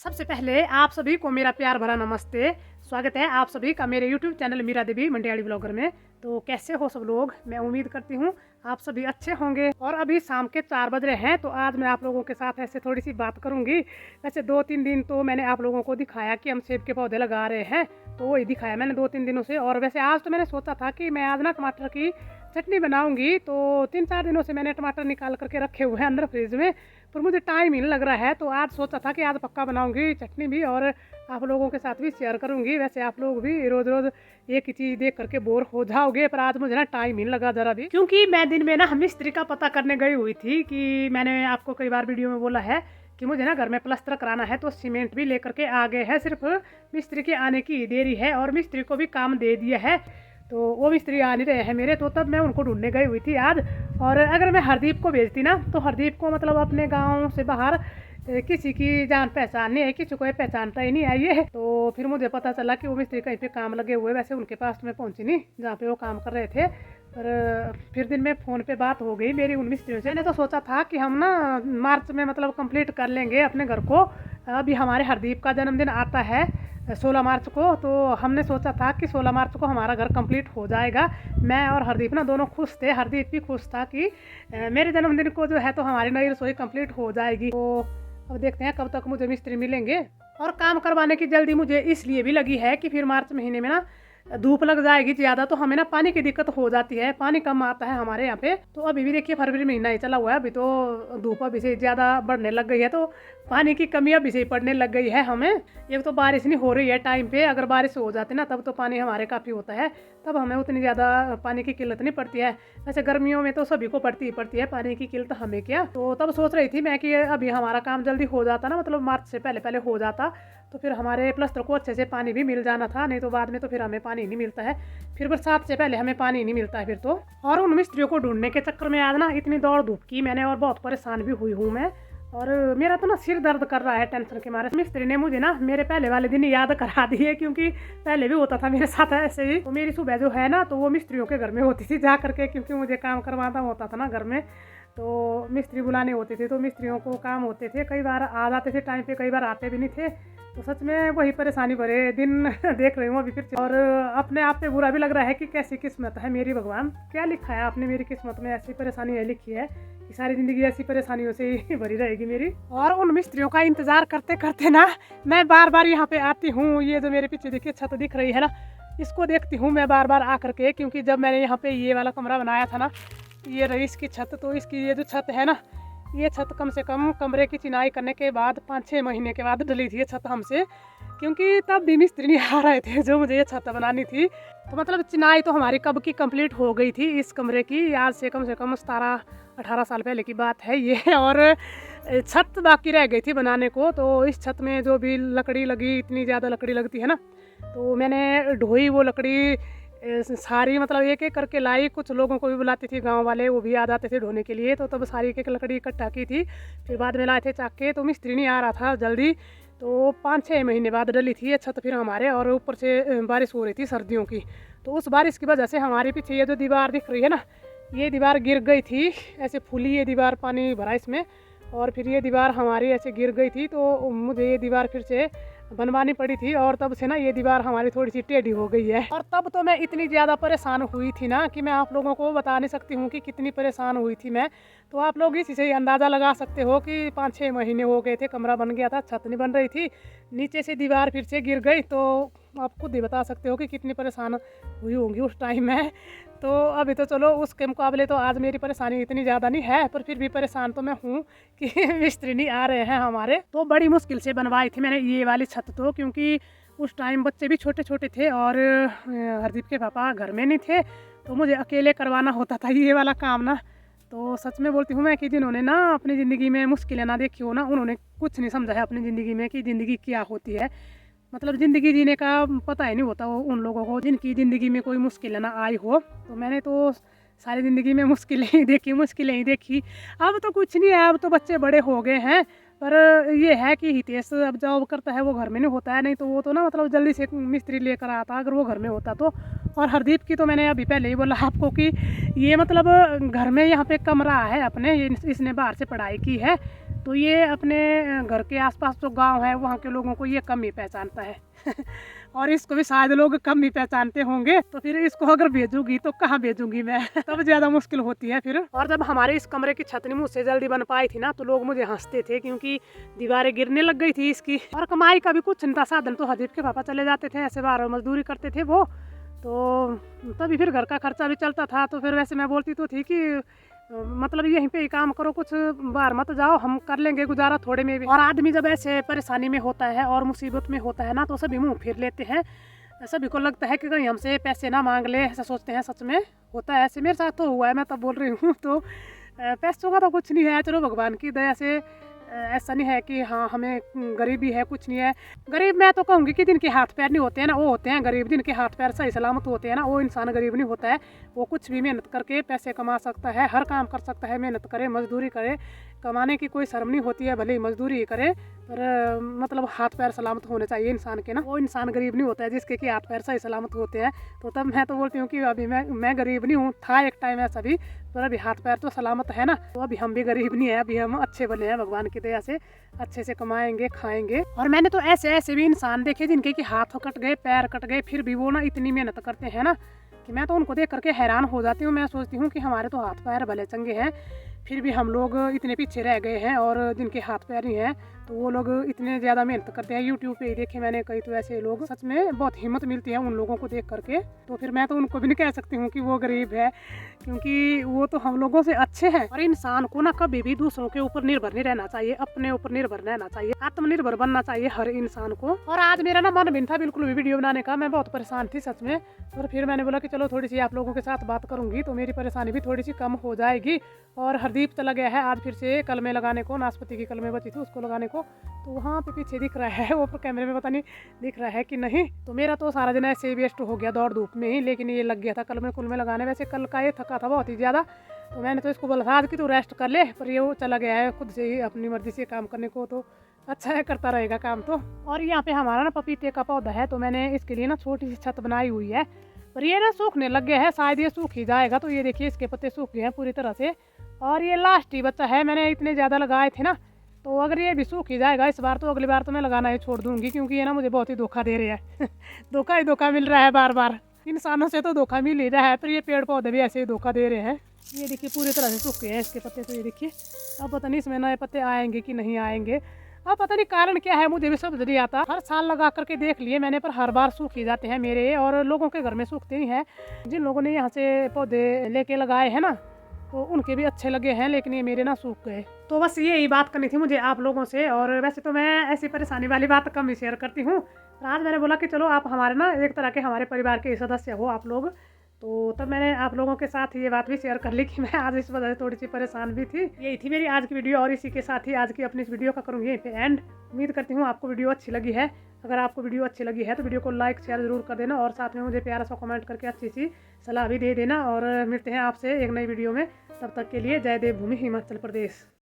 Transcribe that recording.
सबसे पहले आप सभी को मेरा प्यार भरा नमस्ते। स्वागत है आप सभी का मेरे YouTube चैनल मीरा देवी मंडियाड़ी ब्लॉगर में। तो कैसे हो सब लोग? मैं उम्मीद करती हूँ आप सभी अच्छे होंगे। और अभी शाम के 4 बज रहे हैं, तो आज मैं आप लोगों के साथ ऐसे थोड़ी सी बात करूँगी। वैसे 2-3 दिन तो मैंने आप लोगों को दिखाया कि हम सेब के पौधे लगा रहे हैं, तो वही दिखाया मैंने 2-3 दिनों से। और वैसे आज तो मैंने सोचा था कि मैं आज ना टमाटर की चटनी बनाऊंगी, तो 3-4 दिनों से मैंने टमाटर निकाल करके रखे हुए हैं अंदर फ्रिज में, पर मुझे टाइम ही नहीं लग रहा है। तो आज सोचा था कि आज पक्का बनाऊंगी चटनी भी, और आप लोगों के साथ भी शेयर करूंगी। वैसे आप लोग भी रोज़ रोज़ एक ही चीज़ देख करके बोर हो जाओगे, पर आज मुझे ना टाइम ही नहीं लगा ज़रा भी, क्योंकि मैं दिन में ना मिस्त्री का पता करने गई हुई थी। कि मैंने आपको कई बार वीडियो में बोला है कि मुझे ना घर में प्लास्टर कराना है, तो सीमेंट भी लेकर के आ गए हैं। सिर्फ मिस्त्री के आने की देरी है, और मिस्त्री को भी काम दे दिया है, तो वो मिस्त्री आ नहीं रहे हैं मेरे। तो तब मैं उनको ढूंढने गई हुई थी आज। और अगर मैं हरदीप को भेजती ना, तो हरदीप को मतलब अपने गांव से बाहर किसी की जान पहचान नहीं है, किसी को पहचानता ही नहीं है ये। तो फिर मुझे पता चला कि वो मिस्त्री कहीं पे काम लगे हुए। वैसे उनके पास तो मैं पहुंची नहीं जहाँ पे वो काम कर रहे थे, पर फिर दिन में फ़ोन पे बात हो गई मेरी उन मिस्त्रियों से। मैंने तो सोचा था कि हम ना मार्च में मतलब कंप्लीट कर लेंगे अपने घर को। अभी हमारे हरदीप का जन्मदिन आता है 16 मार्च को, तो हमने सोचा था कि 16 मार्च को हमारा घर कंप्लीट हो जाएगा। मैं और हरदीप ना दोनों खुश थे। हरदीप भी खुश था कि मेरे जन्मदिन को जो है तो हमारी नई रसोई कंप्लीट हो जाएगी। तो अब देखते हैं कब तक मुझे मिस्त्री मिलेंगे। और काम करवाने की जल्दी मुझे इसलिए भी लगी है कि फिर मार्च महीने में ना धूप लग जाएगी ज़्यादा, तो हमें ना पानी की दिक्कत हो जाती है। पानी कम आता है हमारे यहाँ पे। तो अभी भी देखिए फरवरी महीना ही चला हुआ है, अभी तो धूप अभी से ज़्यादा बढ़ने लग गई है, तो पानी की कमी अभी से ही पड़ने लग गई है हमें। एक तो बारिश नहीं हो रही है टाइम पे। अगर बारिश हो जाती ना तब तो पानी हमारे काफ़ी होता है, तब हमें उतनी ज़्यादा पानी की किल्लत नहीं पड़ती है। वैसे गर्मियों में तो सभी को पड़ती ही पड़ती है पानी की किल्लत, हमें क्या। तो तब सोच रही थी मैं कि अभी हमारा काम जल्दी हो जाता ना, मतलब मार्च से पहले पहले हो जाता, तो फिर हमारे प्लस्तर को अच्छे से पानी भी मिल जाना था। नहीं तो बाद में तो फिर हमें पानी नहीं मिलता है, फिर बरसात से पहले हमें पानी नहीं मिलता है फिर तो। और उन मिस्त्रियों को ढूंढने के चक्कर में आज ना इतनी दौड़ धूप की मैंने, और बहुत परेशान भी हुई हूँ मैं। और मेरा तो ना सिर दर्द कर रहा है टेंशन के मारे। मिस्त्री ने मुझे ना मेरे पहले वाले दिन याद करा दिए, क्योंकि पहले भी होता था मेरे साथ ऐसे ही। तो मेरी सुबह जो है ना, तो वो मिस्त्रियों के घर में होती थी जा करके, क्योंकि मुझे काम करवाना होता था ना घर में, तो मिस्त्री बुलाने होते थे। तो मिस्त्रियों को काम होते थे, कई बार आ जाते थे टाइम पे, कई बार आते भी नहीं थे। तो सच में वही परेशानी भरे दिन देख रही हूँ अभी फिर। और अपने आप पे बुरा भी लग रहा है कि कैसी किस्मत है मेरी। भगवान क्या लिखा है आपने मेरी किस्मत में? ऐसी परेशानी है लिखी है कि सारी ज़िंदगी ऐसी परेशानियों से ही भरी रहेगी मेरी। और उन मिस्त्रियों का इंतज़ार करते करते ना मैं बार बार यहाँ पे आती हूँ। ये जो मेरे पीछे देखिए छत दिख रही है ना, इसको देखती हूँ मैं बार बार आ करके, क्योंकि जब मैंने यहाँ पे ये वाला कमरा बनाया था ना, ये रही इसकी छत। तो इसकी ये जो छत है ना, ये छत कम से कम कमरे की चिनाई करने के बाद 5-6 महीने के बाद डली थी ये छत हमसे, क्योंकि तब भी मिस्त्री नहीं आ रहे थे जो मुझे ये छत बनानी थी। तो मतलब चिनाई तो हमारी कब की कंप्लीट हो गई थी इस कमरे की, आज से कम 17-18 साल पहले की बात है ये। और छत बाकी रह गई थी बनाने को। तो इस छत में जो भी लकड़ी लगी, इतनी ज़्यादा लकड़ी लगती है ना, तो मैंने ढोई वो लकड़ी सारी, मतलब एक एक करके लाई। कुछ लोगों को भी बुलाती थी गांव वाले, वो भी आ जाते थे ढोने के लिए। तो तब सारी एक एक लकड़ी इकट्ठा की थी, फिर बाद में लाए थे चाके। तो मिस्त्री नहीं आ रहा था जल्दी, तो 5-6 महीने बाद डली थी ये छत फिर हमारे। और ऊपर से बारिश हो रही थी सर्दियों की, तो उस बारिश की वजह से हमारे पीछे ये जो दीवार दिख रही है ना, ये दीवार गिर गई थी। ऐसे फूली ये दीवार, पानी भरा इसमें, और फिर ये दीवार हमारी ऐसे गिर गई थी। तो मुझे ये दीवार फिर से बनवानी पड़ी थी, और तब से ना ये दीवार हमारी थोड़ी सी टेढ़ी हो गई है। और तब तो मैं इतनी ज़्यादा परेशान हुई थी ना कि मैं आप लोगों को बता नहीं सकती हूँ कि कितनी परेशान हुई थी मैं। तो आप लोग इसी से ही अंदाज़ा लगा सकते हो कि 5-6 महीने हो गए थे, कमरा बन गया था, छत नहीं बन रही थी, नीचे से दीवार फिर से गिर गई। तो आप खुद ही बता सकते हो कि कितनी परेशान हुई होंगी उस टाइम में। तो अभी तो चलो उसके मुकाबले तो आज मेरी परेशानी इतनी ज़्यादा नहीं है, पर फिर भी परेशान तो मैं हूँ कि मिस्त्री नहीं आ रहे हैं हमारे। तो बड़ी मुश्किल से बनवाई थी मैंने ये वाली छत तो, क्योंकि उस टाइम बच्चे भी छोटे छोटे थे और हरदीप के पापा घर में नहीं थे, तो मुझे अकेले करवाना होता था ये वाला काम ना। तो सच में बोलती हूँ मैं कि जिन्होंने ना अपनी ज़िंदगी में मुश्किलें ना देखी हो ना, उन्होंने कुछ नहीं समझा है अपनी ज़िंदगी में कि ज़िंदगी क्या होती है। मतलब ज़िंदगी जीने का पता ही नहीं होता उन लोगों को जिनकी ज़िंदगी में कोई मुश्किल ना आई हो। तो मैंने तो सारी ज़िंदगी में मुश्किलें ही देखी, मुश्किलें ही देखी। अब तो कुछ नहीं है, अब तो बच्चे बड़े हो गए हैं। पर ये है कि हितेश अब जॉब करता है, वो घर में नहीं होता है, नहीं तो वो तो ना मतलब जल्दी से मिस्त्री लेकर आता अगर वो घर में होता तो। और हरदीप की तो मैंने अभी पहले ही बोला आपको कि ये मतलब घर में यहाँ पे कमरा है अपने, ये इसने बाहर से पढ़ाई की है, तो ये अपने घर के आसपास जो गांव है वहाँ के लोगों को ये कम ही पहचानता है और इसको भी शायद लोग कम ही पहचानते होंगे। तो फिर इसको अगर भेजूंगी तो कहाँ भेजूंगी मैं तब ज़्यादा मुश्किल होती है फिर। और जब हमारे इस कमरे की छत नहीं मुझसे जल्दी बन पाई थी ना तो लोग मुझे हंसते थे क्योंकि दीवारें गिरने लग गई थी इसकी। और कमाई का भी कुछ नहीं था साधन, तो हदीब के पापा चले जाते थे ऐसे बाहर मजदूरी करते थे वो, तो तभी फिर घर का खर्चा भी चलता था। तो फिर वैसे मैं बोलती तो थी कि मतलब यहीं पे ही काम करो, कुछ बाहर मत जाओ, हम कर लेंगे गुजारा थोड़े में भी। और आदमी जब ऐसे परेशानी में होता है और मुसीबत में होता है ना तो सभी मुंह फेर लेते हैं, सभी को लगता है कि कहीं हमसे पैसे ना मांग ले, ऐसा सोचते हैं। सच में होता है ऐसे, मेरे साथ तो हुआ है, मैं तब बोल रही हूँ। तो पैसों का तो कुछ नहीं है, चलो भगवान की दया से ऐसा नहीं है कि हाँ हमें गरीबी है, कुछ नहीं है। गरीब मैं तो कहूँगी कि जिनके हाथ पैर नहीं होते हैं ना वो होते हैं गरीब, जिनके हाथ पैर सही सलामत होते हैं ना वो इंसान गरीब नहीं होता है। वो कुछ भी मेहनत करके पैसे कमा सकता है, हर काम कर सकता है, मेहनत करे, मजदूरी करे, कमाने की कोई शर्म नहीं होती है, भले ही मजदूरी ही करे, पर मतलब हाथ पैर सलामत होने चाहिए इंसान के ना। वो इंसान गरीब नहीं होता है जिसके कि हाथ पैर सही सलामत होते हैं। तो तब मैं तो बोलती हूँ कि अभी मैं गरीब नहीं हूँ, था एक टाइम ऐसा भी, पर अभी हाथ पैर तो सलामत है ना। तो अभी हम भी गरीब नहीं है, अभी हम अच्छे बने हैं भगवान की दया से, अच्छे से कमाएंगे खाएंगे। और मैंने तो ऐसे भी इंसान देखे जिनके कि हाथ कट गए, पैर कट गए, फिर भी वो ना इतनी मेहनत करते हैं ना कि मैं तो उनको देख करके हैरान हो जाती हूँ। मैं सोचती हूँ कि हमारे तो हाथ पैर भले चंगे हैं फिर भी हम लोग इतने पीछे रह गए हैं, और जिनके हाथ पैर नहीं हैं तो वो लोग इतने ज़्यादा मेहनत करते हैं। यूट्यूब पे ही देखे मैंने कई, तो ऐसे लोग सच में बहुत हिम्मत मिलती है उन लोगों को देख करके। तो फिर मैं तो उनको भी नहीं कह सकती हूँ कि वो गरीब है, क्योंकि वो तो हम लोगों से अच्छे हैं। और इंसान को ना कभी भी दूसरों के ऊपर निर्भर नहीं रहना चाहिए, अपने ऊपर निर्भर रहना चाहिए, आत्मनिर्भर बनना चाहिए हर इंसान को। और आज मेरा ना मन भी नहीं था बिल्कुल भी वीडियो बनाने का, मैं बहुत परेशान थी सच में। और फिर मैंने बोला कि चलो थोड़ी सी आप लोगों के साथ बात करूंगी तो मेरी परेशानी भी थोड़ी सी कम हो जाएगी। और हरदीप चला गया है आज फिर से कलमे लगाने को, नाशपाती की कलमे बची थी उसको लगाने को, तो वहाँ पे पीछे दिख रहा है, वो कैमरे में पता नहीं दिख रहा है कि नहीं। तो मेरा तो सारा दिन ऐसे ही वेस्ट हो गया दौड़ धूप में ही, लेकिन ये लग गया था कलमे कुलमे लगाने। वैसे कल का ये थका था बहुत ही ज़्यादा, तो मैंने तो इसको बोला था आज कि तू रेस्ट कर ले, पर ये वो चला गया है खुद से ही अपनी मर्जी से काम करने को, तो अच्छा है करता रहेगा काम तो। और यहाँ पे हमारा ना पपीते का पौधा है, तो मैंने इसके लिए ना छोटी सी छत बनाई हुई है, पर ये ना सूखने लग गया है, शायद ये सूख ही जाएगा। तो ये देखिए इसके पत्ते सूख गए हैं पूरी तरह से, और ये लास्ट ही बच्चा है, मैंने इतने ज़्यादा लगाए थे ना, तो अगर ये भी सूख ही जाएगा इस बार तो अगली बार तो मैं लगाना ही छोड़ दूंगी, क्योंकि ये ना मुझे बहुत ही धोखा दे रहे हैं धोखा ही धोखा मिल रहा है बार बार, इंसानों से तो धोखा मिल ही रहा है, पर ये पेड़ पौधे भी ऐसे ही धोखा दे रहे हैं। ये देखिए पूरी तरह से सूख गए हैं इसके पत्ते, तो ये देखिए अब पता नहीं इसमें नए पत्ते आएंगे कि नहीं आएंगे, अब पता नहीं कारण क्या है, मुझे भी समझ नहीं आता। हर साल लगा करके देख लिए मैंने, पर हर बार सूख ही जाते हैं मेरे, और लोगों के घर में सूखते ही हैं। जिन लोगों ने यहाँ से पौधे लेके लगाए हैं ना तो उनके भी अच्छे लगे हैं, लेकिन ये मेरे ना सूख गए। तो बस यही बात करनी थी मुझे आप लोगों से। और वैसे तो मैं ऐसी परेशानी वाली बात कम ही शेयर करती हूँ, पर आज मैंने बोला कि चलो आप हमारे ना एक तरह के हमारे परिवार के सदस्य हो आप लोग, तो तब मैंने आप लोगों के साथ ये बात भी शेयर कर ली कि मैं आज इस वजह से थोड़ी सी परेशान भी थी। यही थी मेरी आज की वीडियो, और इसी के साथ ही आज की अपनी इस वीडियो का करूँगी यहीं पे एंड। उम्मीद करती हूँ आपको वीडियो अच्छी लगी है। अगर आपको वीडियो अच्छी लगी है तो वीडियो को लाइक शेयर जरूर कर देना, और साथ में मुझे प्यारा सा कमेंट करके अच्छी सी सलाह भी दे देना। और मिलते हैं आपसे एक नई वीडियो में, तब तक के लिए जय देवभूमि हिमाचल प्रदेश।